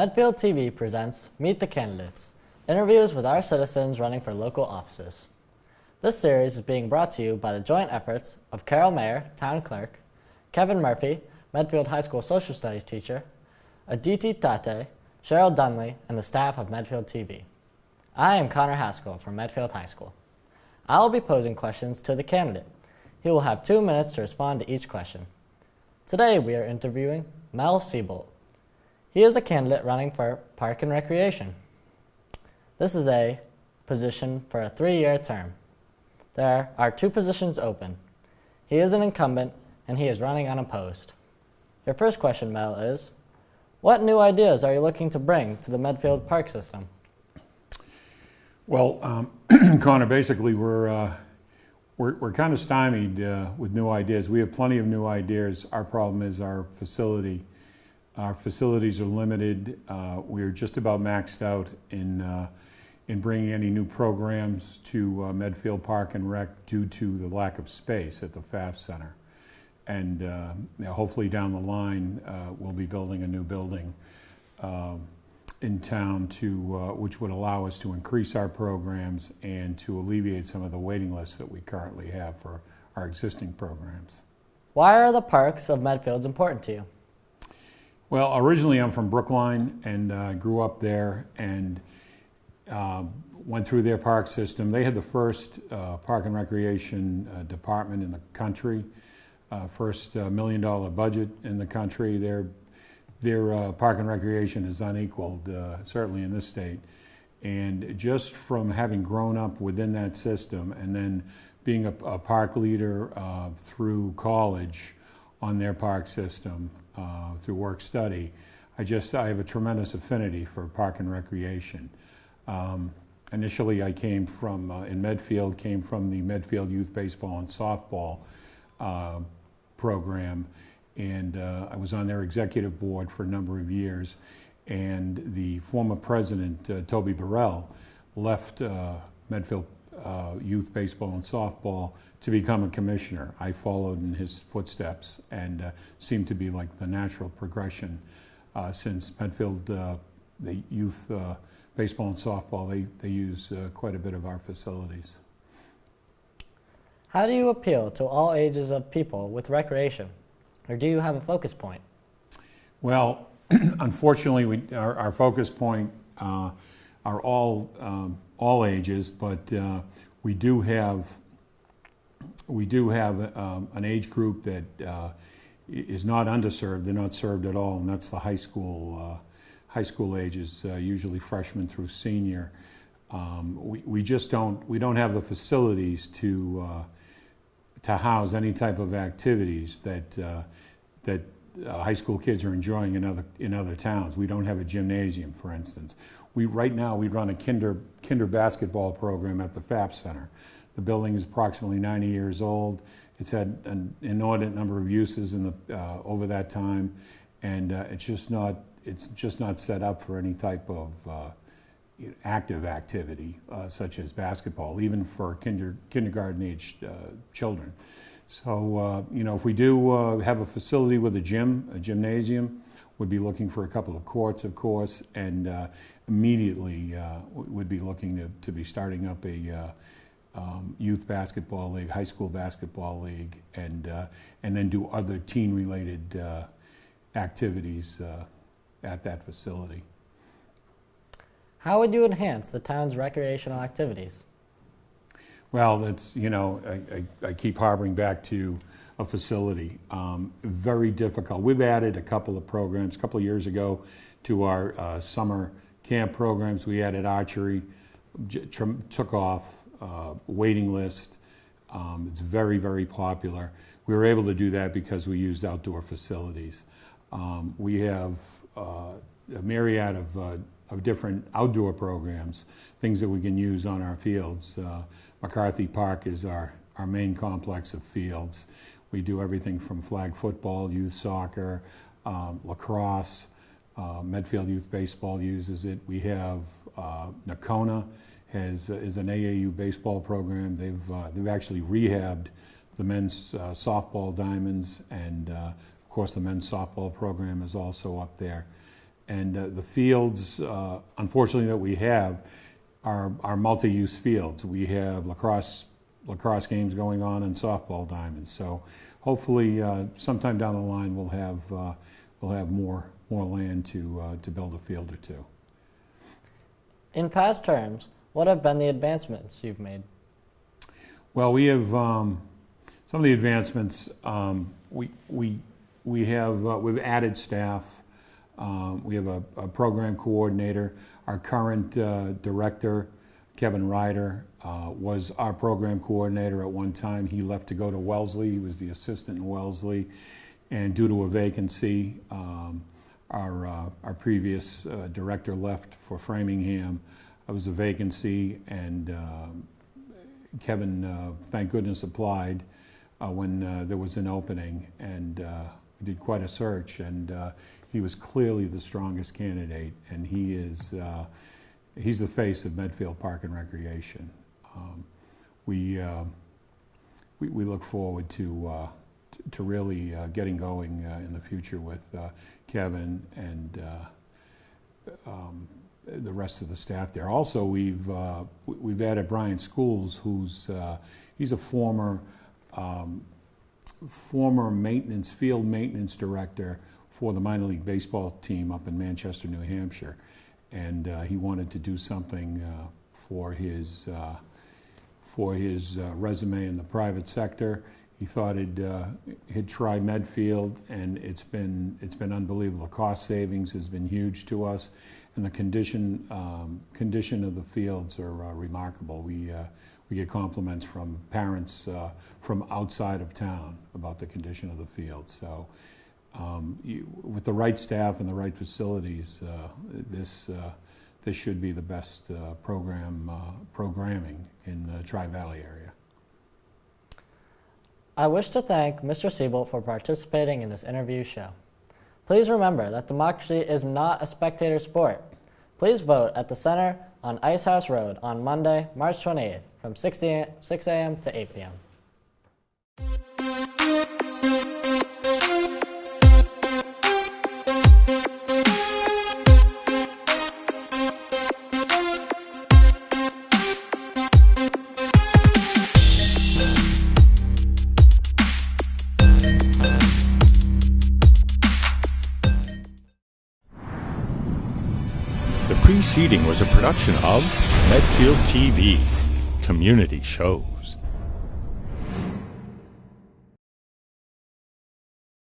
Medfield TV presents Meet the Candidates, interviews with our citizens running for local offices. This series is being brought to you by the joint efforts of Carol Mayer, Town Clerk, Kevin Murphy, Medfield High School Social Studies teacher, Aditi Tate, Cheryl Dunley, and the staff of Medfield TV. I am Connor Haskell from Medfield High School. I will be posing questions to the candidate. He will have 2 minutes to respond to each question. Today we are interviewing Mel Seabolt. He is a candidate running for Park and Recreation. This is a position for a 3-year term. There are 2 positions open. He is an incumbent and he is running unopposed. Your first question, Mel, is what new ideas are you looking to bring to the Medfield park system? Well, Connor, basically we're kind of stymied with new ideas. We have plenty of new ideas. Our problem is our facility. Our facilities are limited. We're just about maxed out in bringing any new programs to Medfield Park and Rec due to the lack of space at the FAF Center. And hopefully down the line we'll be building a new building in town which would allow us to increase our programs and to alleviate some of the waiting lists that we currently have for our existing programs. Why are the parks of Medfield important to you? Well, originally I'm from Brookline and grew up there and went through their park system. They had the first park and recreation department in the country, first $1 million budget in the country. Their park and recreation is unequaled, certainly in this state. And just from having grown up within that system and then being a park leader through college on their park system, through work study, I have a tremendous affinity for park and recreation. Initially I came from, in Medfield, came from the Medfield Youth Baseball and Softball program, and I was on their executive board for a number of years, and the former president, Toby Burrell, left Medfield Youth Baseball and Softball to become a commissioner. I followed in his footsteps and seemed to be like the natural progression since Medfield, the youth baseball and softball, they use quite a bit of our facilities. How do you appeal to all ages of people with recreation? Or do you have a focus point? Well, unfortunately, our focus point are all ages, but we do have an age group that is not underserved. They're not served at all, and that's the high school ages, usually freshman through senior. We don't have the facilities to house any type of activities that high school kids are enjoying in other towns. We don't have a gymnasium, for instance. Right now we run a kinder basketball program at the FAF Center. The building is approximately 90 years old. It's had an inordinate number of uses over that time, and it's just not set up for any type of active activity such as basketball, even for kindergarten-aged children. So, if we do have a facility with a gymnasium, we'd be looking for a couple of courts, of course, and immediately would be looking to be starting up a youth basketball league, high school basketball league, and then do other teen-related activities at that facility. How would you enhance the town's recreational activities? Well, it's, I keep harboring back to a facility. Very difficult. We've added a couple of programs. A couple of years ago to our summer camp programs, we added archery, took off, waiting list. It's very, very popular. We were able to do that because we used outdoor facilities. We have a myriad of different outdoor programs, things that we can use on our fields. McCarthy Park is our main complex of fields. We do everything from flag football, youth soccer, lacrosse. Medfield Youth Baseball uses it. We have Nakona is an AAU baseball program. They've actually rehabbed the men's softball diamonds, and of course the men's softball program is also up there. And the fields, unfortunately, that we have are multi-use fields. We have lacrosse games going on and softball diamonds. So hopefully, sometime down the line, we'll have more land to build a field or two. In past terms, what have been the advancements you've made? Well, we have some of the advancements. We've added staff. We have a program coordinator. Our current director, Kevin Ryder, was our program coordinator at one time. He left to go to Wellesley. He was the assistant in Wellesley, and due to a vacancy, our previous director left for Framingham. It was a vacancy, and Kevin, thank goodness, applied when there was an opening, and we did quite a search, and he was clearly the strongest candidate, and he's the face of Medfield Park and Recreation. We look forward to really getting going in the future with Kevin and the rest of the staff there. Also, we've added Brian Schools, he's a former field maintenance director for the minor league baseball team up in Manchester, New Hampshire, and he wanted to do something for his resume in the private sector. He thought he'd try Medfield, and it's been unbelievable. Cost savings has been huge to us, and the condition of the fields are remarkable. We get compliments from parents from outside of town about the condition of the field. So with the right staff and the right facilities, this should be the best programming in the Tri-Valley area. I wish to thank Mr. Seabolt for participating in this interview show. Please remember that democracy is not a spectator sport. Please vote at the Center on Icehouse Road on Monday, March 28th from 6 a.m. to 8 p.m. The preceding was a production of Medfield TV, Community Shows.